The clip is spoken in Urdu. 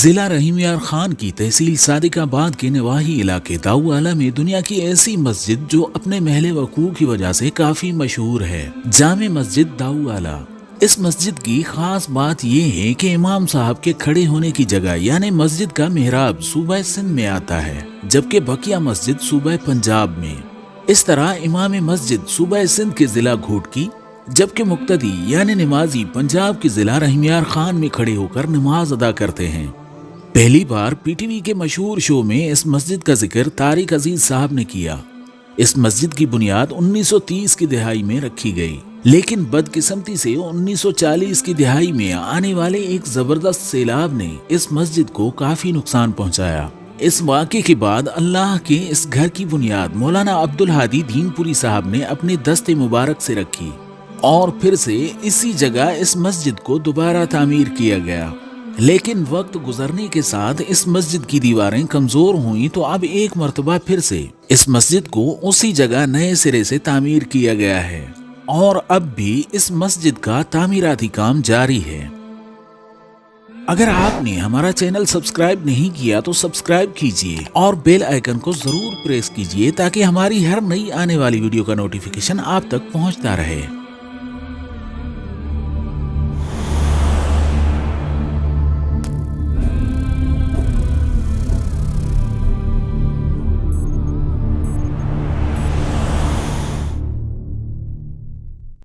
ضلع رحیم یار خان کی تحصیل صادق آباد کے نواحی علاقے داؤ اعلیٰ میں دنیا کی ایسی مسجد جو اپنے محل وقوع کی وجہ سے کافی مشہور ہے، جامع مسجد داؤ اعلیٰ۔ اس مسجد کی خاص بات یہ ہے کہ امام صاحب کے کھڑے ہونے کی جگہ یعنی مسجد کا محراب صوبہ سندھ میں آتا ہے، جبکہ بقیہ مسجد صوبہ پنجاب میں۔ اس طرح امام مسجد صوبہ سندھ کے ضلع گھوٹ کی، جبکہ مقتدی یعنی نمازی پنجاب کے ضلع رحیم یار خان میں کھڑے ہو کر نماز ادا کرتے ہیں۔ پہلی بار پی ٹی وی کے مشہور شو میں اس مسجد کا ذکر طارق عزیز صاحب نے کیا۔ اس مسجد کی بنیاد 1930 کی دہائی میں رکھی گئی، لیکن بدقسمتی سے 1940 کی دہائی میں آنے والے ایک زبردست سیلاب نے اس مسجد کو کافی نقصان پہنچایا۔ اس واقعے کے بعد اللہ کے اس گھر کی بنیاد مولانا عبدالہادی دین پوری صاحب نے اپنے دست مبارک سے رکھی اور پھر سے اسی جگہ اس مسجد کو دوبارہ تعمیر کیا گیا۔ لیکن وقت گزرنے کے ساتھ اس مسجد کی دیواریں کمزور ہوئیں تو اب ایک مرتبہ پھر سے اس مسجد کو اسی جگہ نئے سرے سے تعمیر کیا گیا ہے اور اب بھی اس مسجد کا تعمیراتی کام جاری ہے۔ اگر آپ نے ہمارا چینل سبسکرائب نہیں کیا تو سبسکرائب کیجئے اور بیل آئیکن کو ضرور پریس کیجئے تاکہ ہماری ہر نئی آنے والی ویڈیو کا نوٹیفیکیشن آپ تک پہنچتا رہے۔